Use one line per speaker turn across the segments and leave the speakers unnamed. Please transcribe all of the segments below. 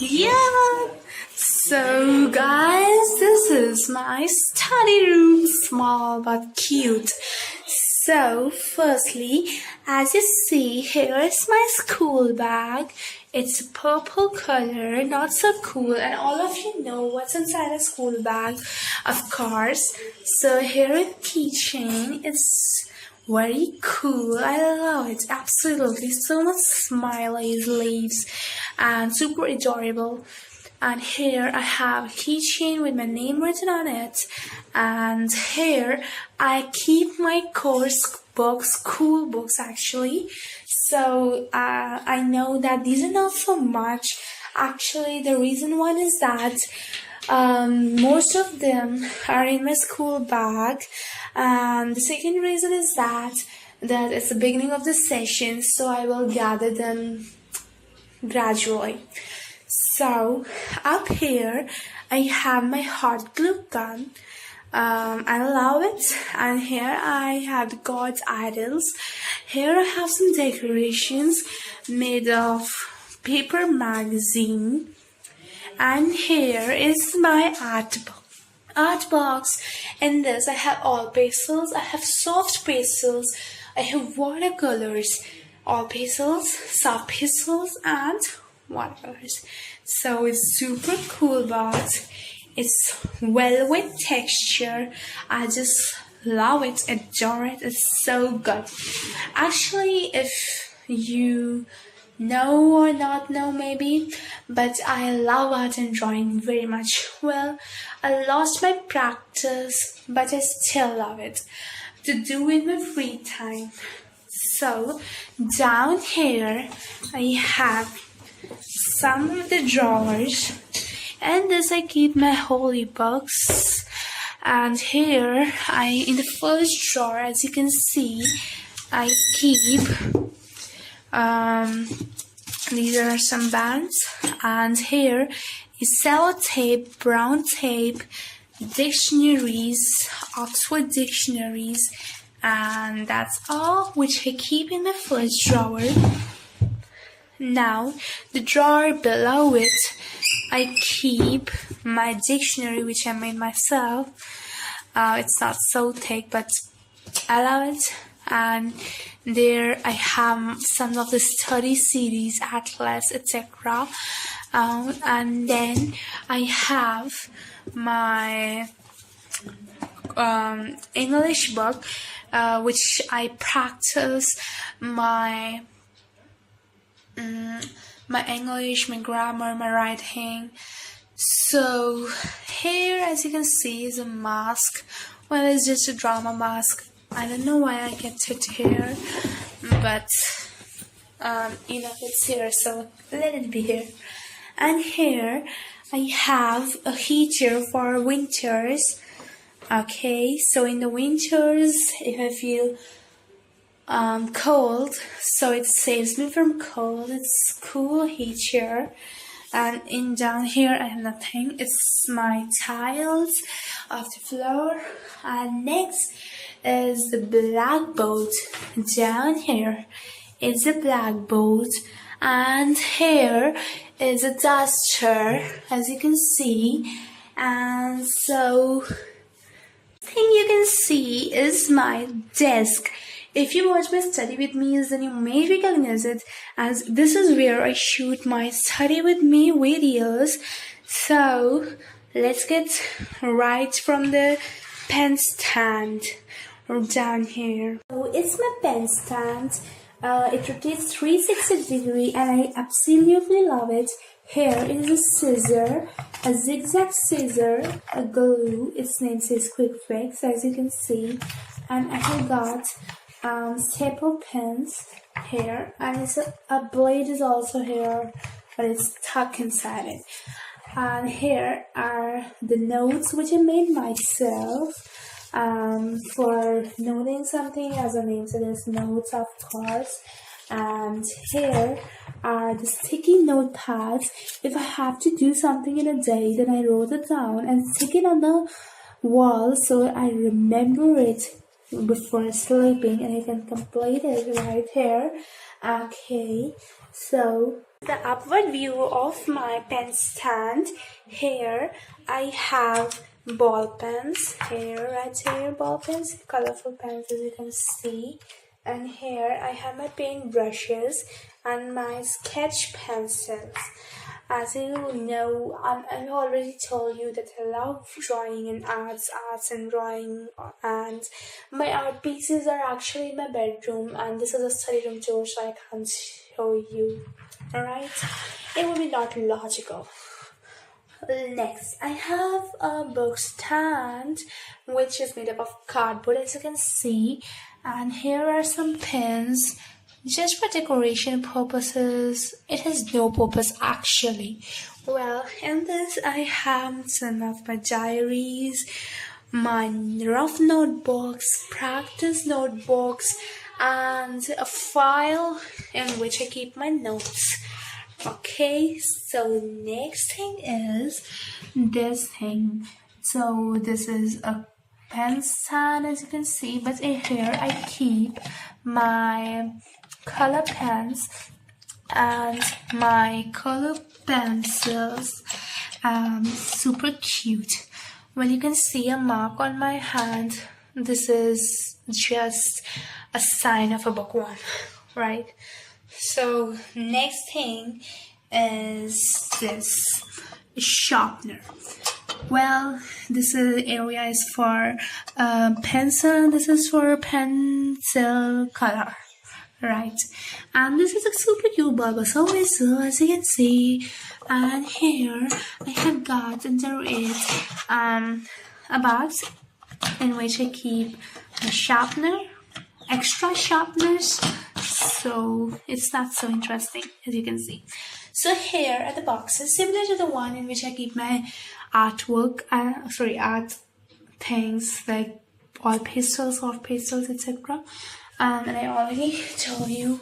Yeah. So guys, this is my study room, small but cute. So firstly, as you see, here is my school bag. It's purple color, not so cool, and all of you know what's inside a school bag, of course. So here is keychain. It's very cool. I love it. Absolutely. So much smileys, leaves, and super adorable. And here I have a keychain with my name written on it. And here I keep my course books, school books actually. So I know that these are not so much. Actually, the reason one is that most of them are in my school bag, and the second reason is that it's the beginning of the session, so I will gather them gradually. So up here I have my hot glue gun. I love it. And here I have God's idols. Here I have some decorations made of paper magazine. And here is my art box. In this I have all pastels, I have soft pastels, I have watercolors, all pastels, soft pastels, and watercolors. So it's super cool box. It's velvet texture. I just love it, adore it. It's so good. Actually, if you know or not know maybe, but I love art and drawing very much. Well, I lost my practice, but I still love it to do in my free time. So down here I have some of the drawers, and this I keep my holy books. And here in the first drawer, as you can see, I keep these are some bands, and here is sellotape, brown tape, dictionaries, Oxford dictionaries, and that's all which I keep in the first drawer. Now, the drawer below it, I keep my dictionary which I made myself. It's not so thick, but I love it. And there I have some of the study series, atlas, etc. And then I have my English book, which I practice my English, my grammar, my writing. So here, as you can see, is a mask. Well, it's just a drama mask. I don't know why I kept it here, but it's here, so let it be here. And here I have a heater for winters. Okay, so in the winters, if I feel cold, so it saves me from cold. It's cool heater. And in down here I have nothing. It's my tiles of the floor. And next is the blackboard. Down here is the blackboard, and here is a duster, as you can see. And so thing you can see is my desk. If you watch my study with me, then you may recognize it, as this is where I shoot my study with me videos. So let's get right from the pen stand down here. So it's my pen stand. It rotates 360 degrees, and I absolutely love it. Here is a scissor, a zigzag scissor, a glue. Its name says Quick Fix, as you can see. And I have got staple pins here, and it's a blade is also here, but it's tucked inside it. And here are the notes which I made myself for noting something, as the name says, notes, of course. And here are the sticky notepads. If I have to do something in a day, then I wrote it down and stick it on the wall so I remember it before sleeping, and I can complete it right here. Okay, so The upward view of my pen stand. Here I have ball pens. Here, right here, ball pens, colorful pens as you can see. And here I have my paint brushes and my sketch pencils. As you know, I've already told you that I love drawing and arts and drawing, and my art pieces are actually in my bedroom, and this is a study room tour, so I can't show you. Alright? It would be not logical. Next, I have a book stand which is made up of cardboard, as you can see, and here are some pins just for decoration purposes. It has no purpose actually. Well, in this I have some of my diaries, my rough notebooks, practice notebooks, and a file in which I keep my notes. Okay, so next thing is this thing. So this is a pen stand, as you can see, but in here I keep my color pens and my color pencils. Super cute. Well, you can see a mark on my hand. This is just a sign of a bookworm, right? So next thing is this sharpener. Well, this area is for pencil. This is for pencil color, right? And this is a super cute Bulbasaur whistle, as you can see. And here I have got under it a box in which I keep a sharpener, extra sharpeners. So it's not so interesting, as you can see. So here are the boxes, similar to the one in which I keep my artwork, art things like oil pastels, soft pastels, etc. And I already told you.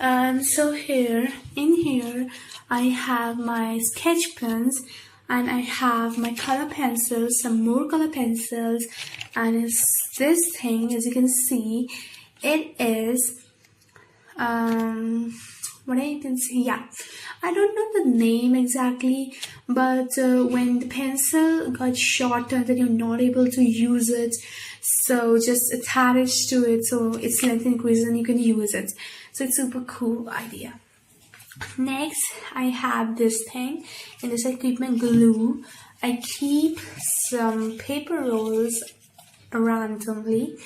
And so in here, I have my sketch pens, and I have my color pencils, some more color pencils, and it's this thing, as you can see, it is what I can see, yeah, I don't know the name exactly, but when the pencil got shorter, then you're not able to use it, so just attach to it so its length increases and you can use it. So it's super cool idea. Next, I have this thing. In this I keep my glue. I keep some paper rolls randomly,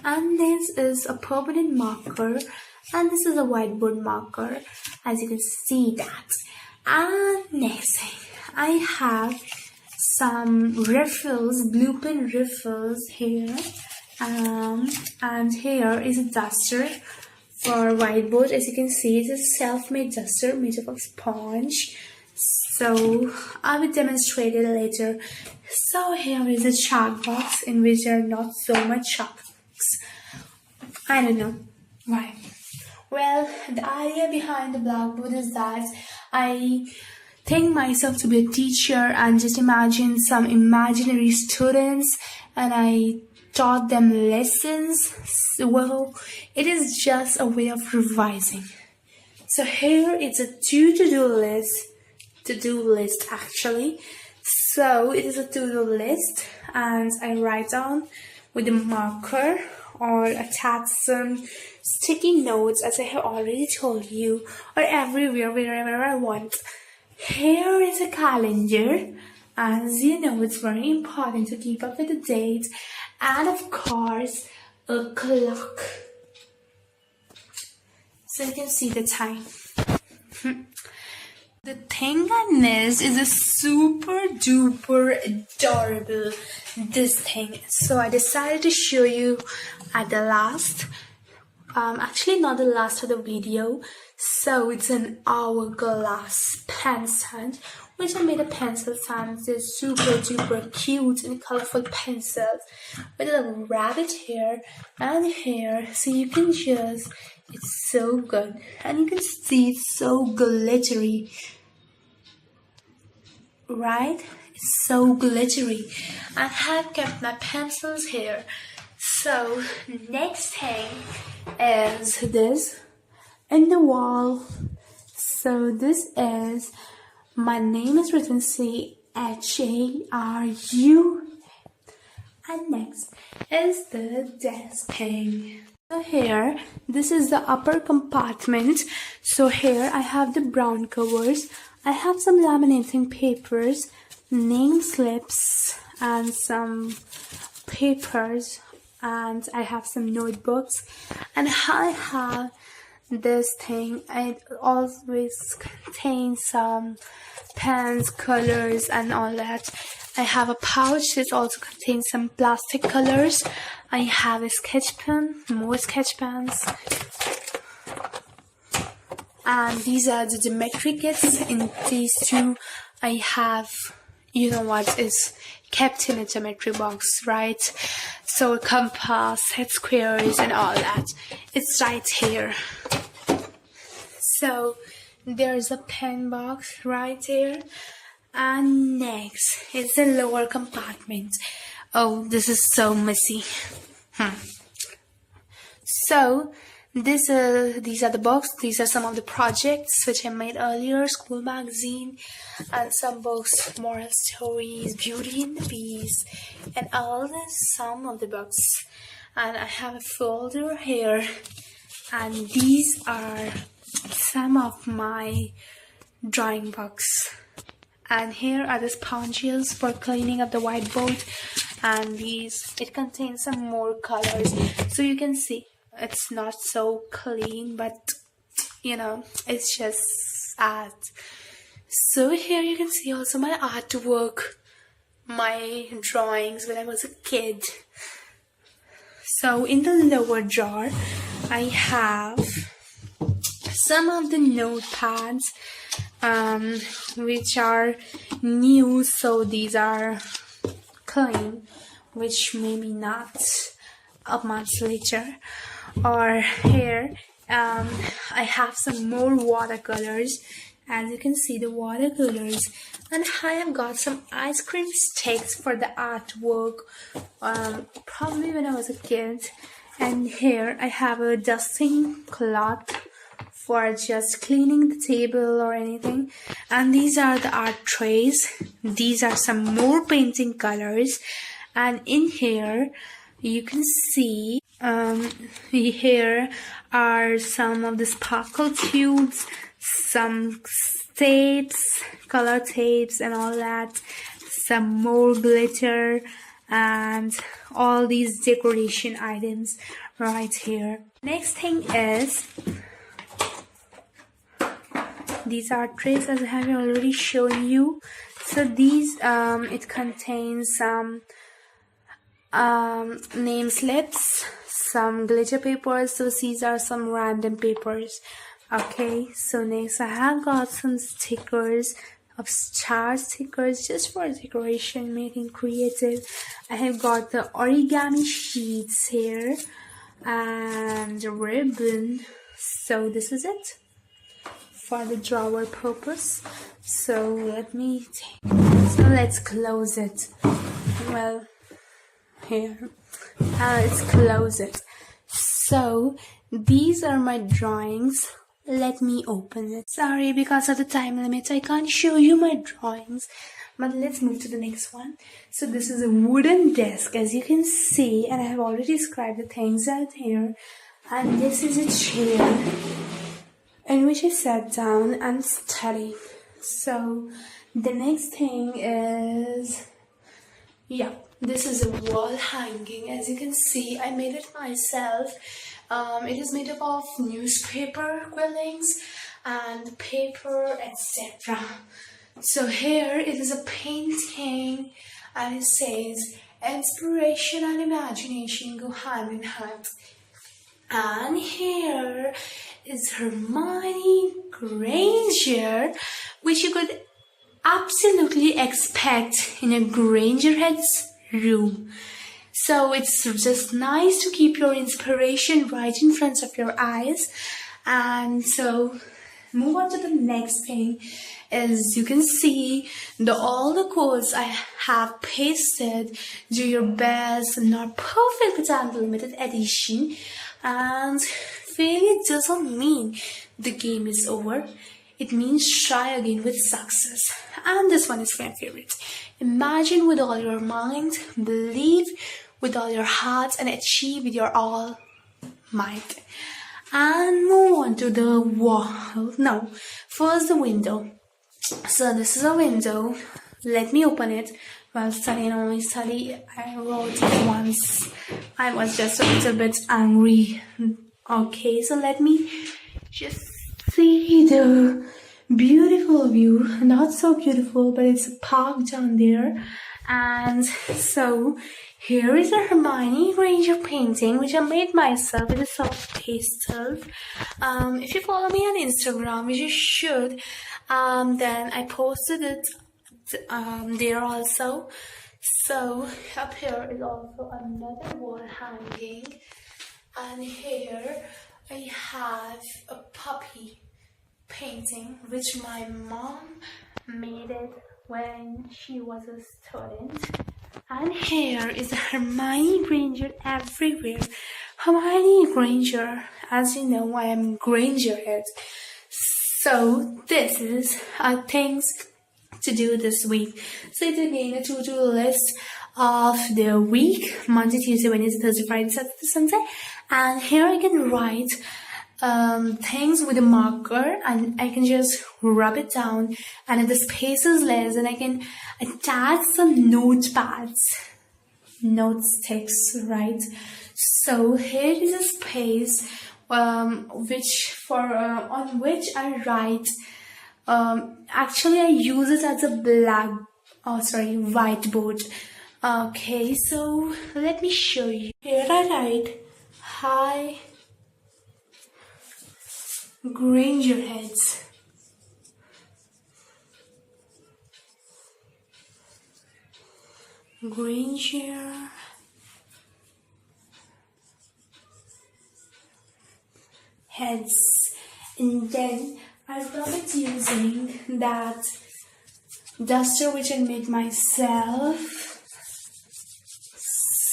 and this is a permanent marker, and this is a whiteboard marker, as you can see that. And next thing, I have some refills, blue pen refills here, and here is a duster for whiteboard. As you can see, it's a self-made duster made up of sponge. So I will demonstrate it later. So here is a chalk box in which there are not so much chalks. I don't know why. Well, the idea behind the blackboard is that I think myself to be a teacher and just imagine some imaginary students, and I taught them lessons. Well, it is just a way of revising. So here it's a to-do list actually. So it is a to-do list, and I write down with a marker or attach some sticky notes, as I have already told you, or everywhere, wherever I want. Here is a calendar. As you know, it's very important to keep up with the date, and of course a clock, so you can see the time. The thing I missed is a super duper adorable this thing, so I decided to show you at the last, actually not the last of the video. So it's an hourglass pen stand, which I made a pencil stand. It's super duper cute and colorful pencils with a rabbit here and here, so you can just, it's so good, and you can see it's so glittery, right? It's so glittery. I have kept my pencils here. So next thing is this in the wall So this is, my name is written CHARU. And next is the desk thing. So here, this is the upper compartment. So here I have the brown covers. I have some laminating papers, name slips, and some papers, and I have some notebooks, and I have this thing. It always contains some pens, colors, and all that. I have a pouch that also contains some plastic colors. I have a sketch pen, more sketch pens, and these are the geometry kits. In these two I have, you know what is kept in a geometry box, right? So a compass, set squares, and all that, it's right here. So there's a pen box right here. And next is the lower compartment. Oh, this is so messy. So these are the books. These are some of the projects which I made earlier, school magazine, and some books, moral stories, Beauty and the Beast, and all this, some of the books. And I have a folder here, and these are some of my drawing books. And here are the sponges for cleaning up the whiteboard, and these, it contains some more colors, so you can see it's not so clean, but you know, it's just art. So here you can see also my artwork, my drawings when I was a kid. So in the lower drawer I have some of the notepads, which are new, so these are clean, which maybe not a month later. Or here I have some more watercolors. As you can see, the watercolors, and I have got some ice cream sticks for the artwork, probably when I was a kid. And here I have a dusting cloth for just cleaning the table or anything. And these are the art trays. These are some more painting colors, and in here you can see here are some of the sparkle tubes, some tapes, color tapes, and all that, some more glitter, and all these decoration items right here. Next thing is these are trays, as I have already shown you. So these it contains some name slips, some glitter papers. So these are some random papers. Okay, so next I have got some stickers of star stickers just for decoration, making creative. I have got the origami sheets here and a ribbon. So this is it for the drawer purpose. So let's close it. Well, here, let's close it. So these are my drawings. Let me open it. Sorry, because of the time limit I can't show you my drawings, but let's move to the next one. So this is a wooden desk, as you can see, and I have already described the things out here. And this is a chair in which I sat down and studied. So the next thing is, yeah, this is a wall hanging. As you can see, I made it myself. It is made up of newspaper quillings and paper, etc. So here it is a painting, and it says inspiration and imagination go hand in hand. And here is Hermione Granger, which you could absolutely expect in a Granger head's room. So it's just nice to keep your inspiration right in front of your eyes. And so move on to the next thing. As you can see, all the quotes I have pasted. Do your best, not perfect, but unlimited edition. And failure doesn't mean the game is over. it means try again with success. And this one is my favorite. Imagine with all your mind, believe with all your heart, and achieve with your all might. And move on to the wall. No, first the window. So this is a window. Let me open it. While studying only study, I wrote it once. I was just a little bit angry. Okay, so let me just see the beautiful view. Not so beautiful, but it's a park down there. And so here is a Hermione Granger painting which I made myself with a soft pastels. If you follow me on Instagram, which you should, then I posted it there also. So up here is also another wall hanging, and here I have a puppy painting which my mom made it when she was a student. And here is Hermione Granger everywhere. Hermione Granger, as you know, I am Granger head. So this is things to do this week. So it's again a to-do list of the week: Monday, Tuesday, Wednesday, Thursday, Friday, Saturday, Sunday. And here I can write things with a marker, and I can just rub it down, and if the space is less, then I can attach some notepads, note sticks, right? So here is a space on which I write. Actually I use it as a whiteboard. Okay, so let me show you. Here I write, hi Granger heads. Granger heads. And then I rub it using that duster which I made myself.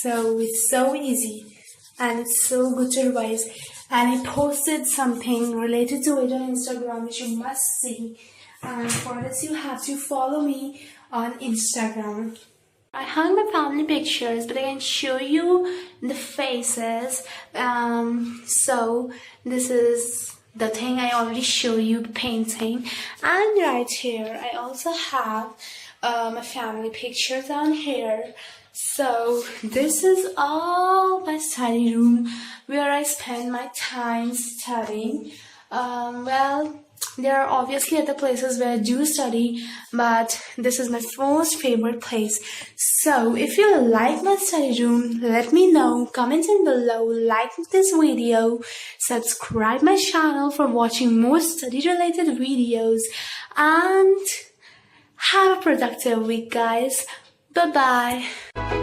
So it's so easy and it's so good to revise. And I posted something related to it on Instagram which you must see. And for this you have to follow me on Instagram. I hung my family pictures, but I can show you the faces. So this is the thing I already showed you, the painting. And right here I also have my family picture down here. So this is all my study room where I spend my time studying. Well, there are obviously other places where I do study, but this is my most favorite place. So if you like my study room, let me know, comment in below, like this video, subscribe my channel for watching more study related videos, and have a productive week, guys. Bye bye.